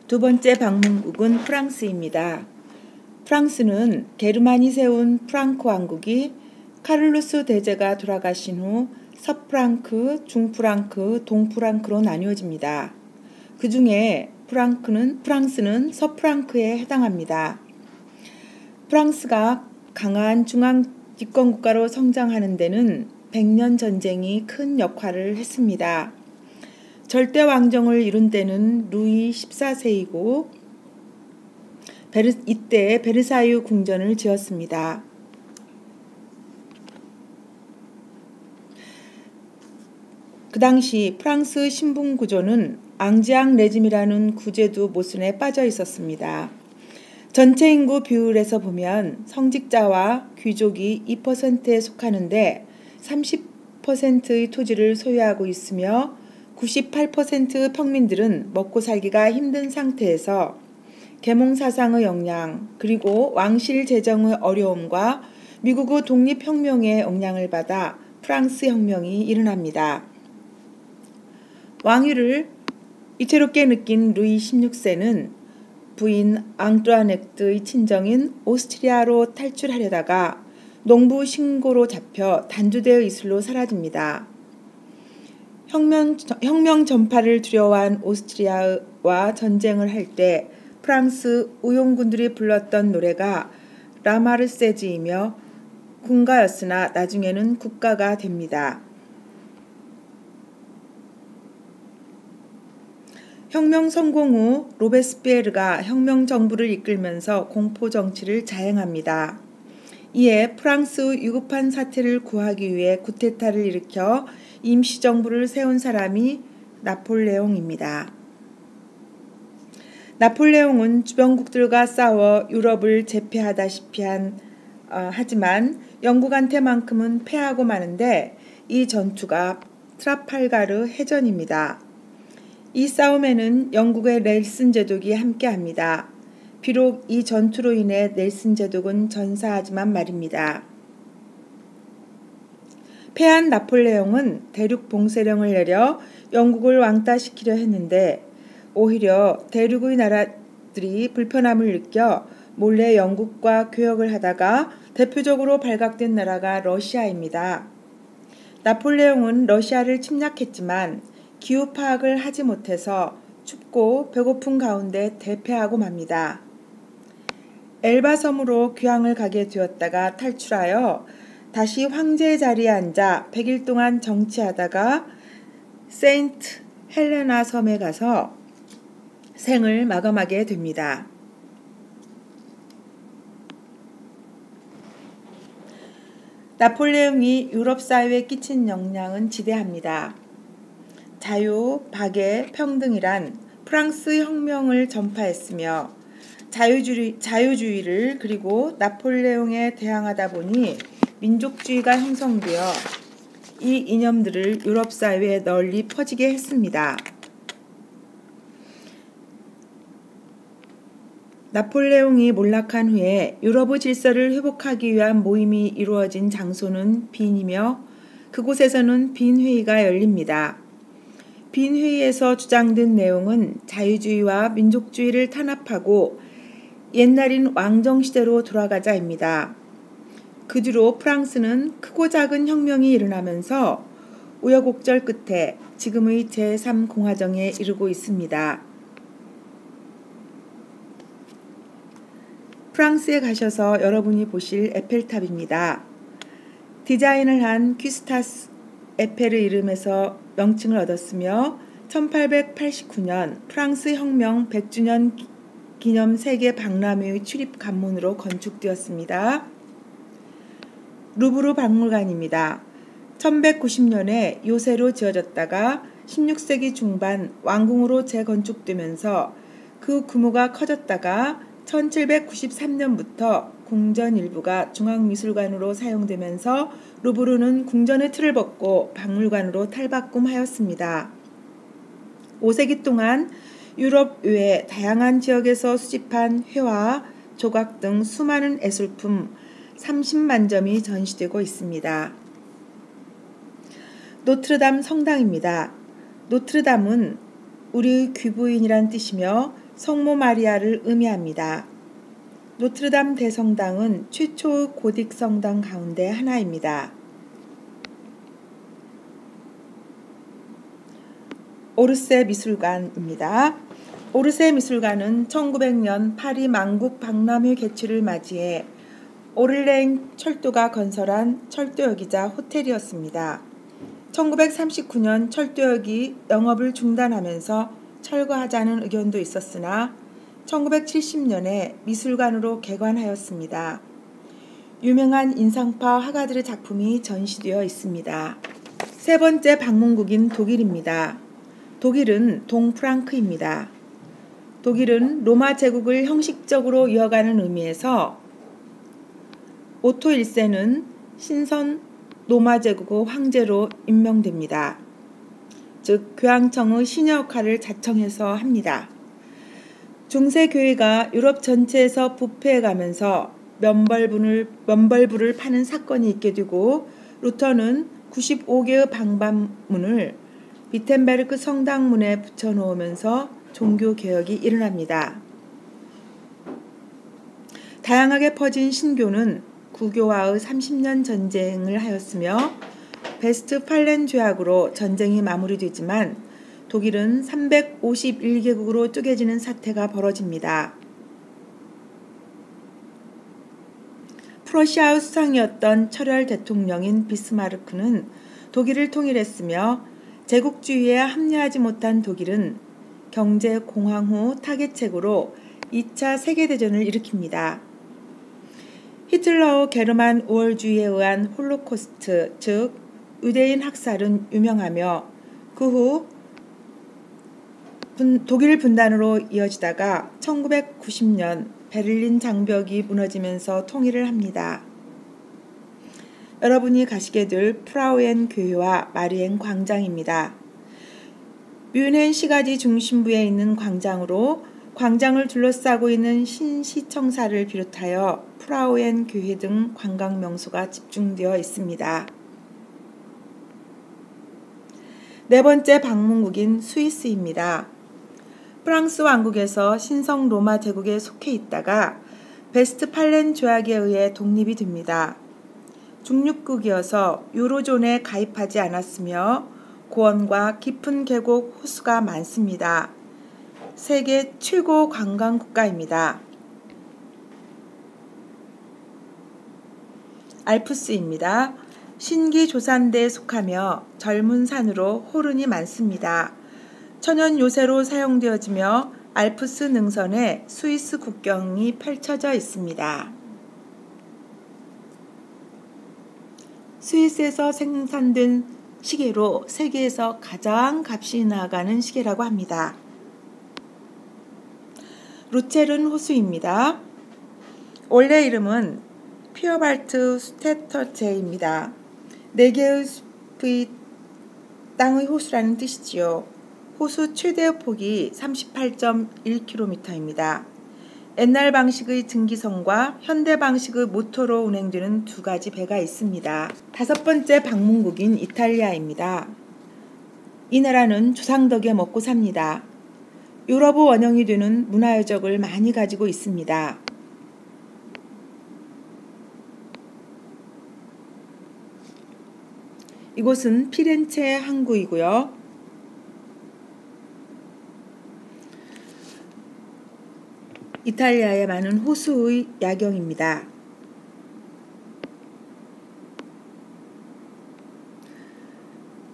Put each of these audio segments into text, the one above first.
두 번째 방문국은 프랑스입니다. 프랑스는 게르만이 세운 프랑크 왕국이 카를루스 대제가 돌아가신 후 서프랑크, 중프랑크, 동프랑크로 나뉘어집니다. 그 중에 프랑스는 서프랑크에 해당합니다. 프랑스가 강한 중앙 집권 국가로 성장하는 데는 백년 전쟁이 큰 역할을 했습니다. 절대 왕정을 이룬 때는 루이 14세이고 이때 베르사유 궁전을 지었습니다. 그 당시 프랑스 신분 구조는 앙지앙 레짐이라는 구제도 모순에 빠져 있었습니다. 전체 인구 비율에서 보면 성직자와 귀족이 2%에 속하는데 30%의 토지를 소유하고 있으며 98% 평민들은 먹고 살기가 힘든 상태에서 계몽사상의 영향 그리고 왕실 재정의 어려움과 미국의 독립혁명의 영향을 받아 프랑스 혁명이 일어납니다. 왕위를 이채롭게 느낀 루이 16세는 부인 앙뚜아네트의 친정인 오스트리아로 탈출하려다가 농부 신고로 잡혀 단두대의 이슬로 사라집니다. 혁명 전파를 두려워한 오스트리아와 전쟁을 할 때 프랑스 의용군들이 불렀던 노래가 라마르세즈이며 군가였으나 나중에는 국가가 됩니다. 혁명 성공 후 로베스피에르가 혁명 정부를 이끌면서 공포 정치를 자행합니다. 이에 프랑스의 위급한 사태를 구하기 위해 쿠데타를 일으켜 임시정부를 세운 사람이 나폴레옹입니다. 나폴레옹은 주변국들과 싸워 유럽을 제패하다시피 하지만 영국한테만큼은 패하고 마는데 이 전투가 트라팔가르 해전입니다. 이 싸움에는 영국의 넬슨 제독이 함께합니다. 비록 이 전투로 인해 넬슨 제독은 전사하지만 말입니다. 패한 나폴레옹은 대륙 봉쇄령을 내려 영국을 왕따시키려 했는데 오히려 대륙의 나라들이 불편함을 느껴 몰래 영국과 교역을 하다가 대표적으로 발각된 나라가 러시아입니다. 나폴레옹은 러시아를 침략했지만 기후 파악을 하지 못해서 춥고 배고픈 가운데 대패하고 맙니다. 엘바 섬으로 귀향을 가게 되었다가 탈출하여 다시 황제의 자리에 앉아 100일 동안 정치하다가 세인트 헬레나 섬에 가서 생을 마감하게 됩니다. 나폴레옹이 유럽 사회에 끼친 영향은 지대합니다. 자유, 박애, 평등이란 프랑스 혁명을 전파했으며 자유주의를 그리고 나폴레옹에 대항하다 보니 민족주의가 형성되어 이 이념들을 유럽 사회에 널리 퍼지게 했습니다. 나폴레옹이 몰락한 후에 유럽의 질서를 회복하기 위한 모임이 이루어진 장소는 빈이며 그곳에서는 빈 회의가 열립니다. 빈 회의에서 주장된 내용은 자유주의와 민족주의를 탄압하고 옛날인 왕정시대로 돌아가자입니다. 그 뒤로 프랑스는 크고 작은 혁명이 일어나면서 우여곡절 끝에 지금의 제3공화정에 이르고 있습니다. 프랑스에 가셔서 여러분이 보실 에펠탑입니다. 디자인을 한 퀴스타스 에펠의 이름에서 명칭을 얻었으며 1889년 프랑스 혁명 100주년 기념 세계 박람회의 출입 관문으로 건축되었습니다. 루브르 박물관입니다. 1190년에 요새로 지어졌다가 16세기 중반 왕궁으로 재건축되면서 그 규모가 커졌다가 1793년부터 궁전 일부가 중앙미술관으로 사용되면서 루브르는 궁전의 틀을 벗고 박물관으로 탈바꿈하였습니다. 5세기 동안 유럽 외 다양한 지역에서 수집한 회화, 조각 등 수많은 예술품 30만 점이 전시되고 있습니다. 노트르담 성당입니다. 노트르담은 우리의 귀부인이란 뜻이며 성모 마리아를 의미합니다. 노트르담 대성당은 최초의 고딕 성당 가운데 하나입니다. 오르세 미술관입니다. 오르세 미술관은 1900년 파리 만국 박람회 개최를 맞이해 오를레잉 철도가 건설한 철도역이자 호텔이었습니다. 1939년 철도역이 영업을 중단하면서 철거하자는 의견도 있었으나 1970년에 미술관으로 개관하였습니다. 유명한 인상파 화가들의 작품이 전시되어 있습니다. 세 번째 방문국인 독일입니다. 독일은 동프랑크입니다. 독일은 로마 제국을 형식적으로 이어가는 의미에서 오토 1세는 신선 로마 제국의 황제로 임명됩니다. 즉 교황청의 신여 역할을 자청해서 합니다. 중세 교회가 유럽 전체에서 부패해가면서 면벌부를 파는 사건이 있게 되고 루터는 95개의 방반문을 비텐베르크 성당문에 붙여놓으면서 종교개혁이 일어납니다. 다양하게 퍼진 신교는 구교와의 30년 전쟁을 하였으며 베스트팔렌 조약으로 전쟁이 마무리되지만 독일은 351개국으로 쪼개지는 사태가 벌어집니다. 프러시아의 수상이었던 철혈 대통령인 비스마르크는 독일을 통일했으며 제국주의에 합리하지 못한 독일은 경제공황 후 타개책으로 2차 세계대전을 일으킵니다. 히틀러의 게르만 우월주의에 의한 홀로코스트, 즉 유대인 학살은 유명하며 그 후 독일 분단으로 이어지다가 1990년 베를린 장벽이 무너지면서 통일을 합니다. 여러분이 가시게 될 프라우엔 교회와 마리엔 광장입니다. 뮌헨 시가지 중심부에 있는 광장으로 광장을 둘러싸고 있는 신시청사를 비롯하여 프라우엔 교회 등 관광 명소가 집중되어 있습니다. 네 번째 방문국인 스위스입니다. 프랑스 왕국에서 신성 로마 제국에 속해 있다가 베스트팔렌 조약에 의해 독립이 됩니다. 중립국이어서 유로존에 가입하지 않았으며 고원과 깊은 계곡, 호수가 많습니다. 세계 최고 관광 국가입니다. 알프스입니다. 신기조산대에 속하며 젊은 산으로 호른이 많습니다. 천연 요새로 사용되어지며 알프스 능선에 스위스 국경이 펼쳐져 있습니다. 스위스에서 생산된 시계로 세계에서 가장 값이 나가는 시계라고 합니다. 루체른 호수입니다. 원래 이름은 피어발트 스테터제입니다. 4개의 숲의 땅의 호수라는 뜻이지요. 호수 최대 폭이 38.1km입니다. 옛날 방식의 증기선과 현대 방식의 모터로 운행되는 두 가지 배가 있습니다. 다섯 번째 방문국인 이탈리아입니다. 이 나라는 조상 덕에 먹고 삽니다. 유럽의 원형이 되는 문화유적을 많이 가지고 있습니다. 이곳은 피렌체 항구이고요. 이탈리아의 많은 호수의 야경입니다.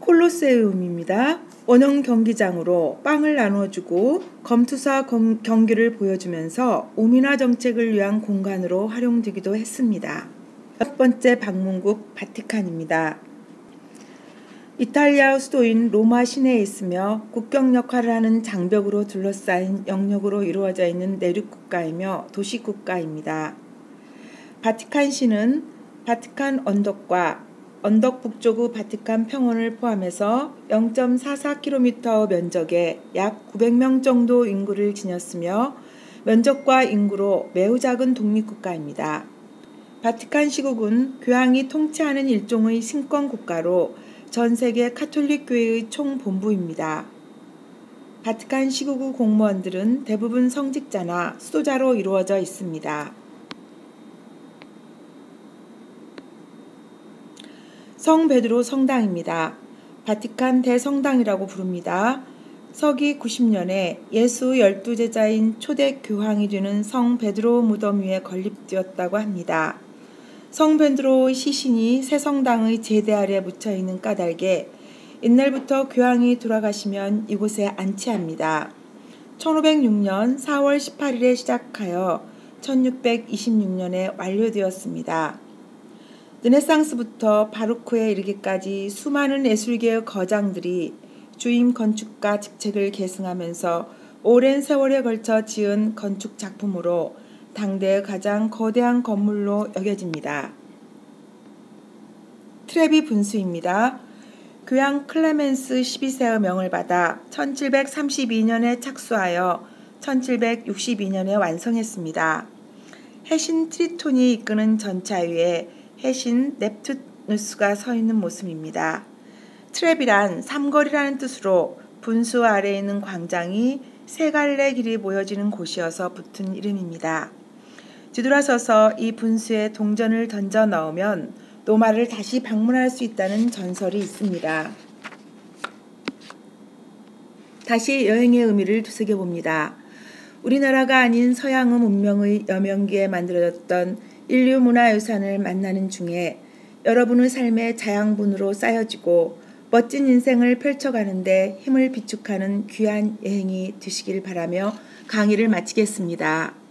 콜로세움입니다. 원형 경기장으로 빵을 나눠주고 검투사 경기를 보여주면서 오민화 정책을 위한 공간으로 활용되기도 했습니다. 첫 번째 방문국 바티칸입니다. 이탈리아 수도인 로마 시내에 있으며 국경 역할을 하는 장벽으로 둘러싸인 영역으로 이루어져 있는 내륙국가이며 도시국가입니다. 바티칸시는 바티칸 언덕과 언덕 북쪽의 바티칸 평원을 포함해서 0.44km 면적에 약 900명 정도 인구를 지녔으며 면적과 인구로 매우 작은 독립국가입니다. 바티칸 시국은 교황이 통치하는 일종의 신권 국가로 전 세계 카톨릭 교회의 총본부입니다. 바티칸 시국의 공무원들은 대부분 성직자나 수도자로 이루어져 있습니다. 성 베드로 성당입니다. 바티칸 대성당이라고 부릅니다. 서기 90년에 예수 12제자인 초대 교황이 되는 성 베드로 무덤 위에 건립되었다고 합니다. 성 베드로의 시신이 새 성당의 제대 아래 묻혀있는 까닭에 옛날부터 교황이 돌아가시면 이곳에 안치합니다. 1506년 4월 18일에 시작하여 1626년에 완료되었습니다. 르네상스부터 바로크에 이르기까지 수많은 예술계의 거장들이 주임 건축가 직책을 계승하면서 오랜 세월에 걸쳐 지은 건축 작품으로 당대의 가장 거대한 건물로 여겨집니다. 트레비 분수입니다. 교황 클레멘스 12세의 명을 받아 1732년에 착수하여 1762년에 완성했습니다. 해신 트리톤이 이끄는 전차 위에 해신 넵투누스가 서 있는 모습입니다. 트랩이란 삼거리라는 뜻으로 분수 아래에 있는 광장이 세 갈래 길이 모여지는 곳이어서 붙은 이름입니다. 뒤돌아서서 이 분수에 동전을 던져 넣으면 노마를 다시 방문할 수 있다는 전설이 있습니다. 다시 여행의 의미를 되새겨봅니다. 우리나라가 아닌 서양의 문명의 여명기에 만들어졌던 인류 문화유산을 만나는 중에 여러분의 삶의 자양분으로 쌓여지고 멋진 인생을 펼쳐가는데 힘을 비축하는 귀한 여행이 되시길 바라며 강의를 마치겠습니다.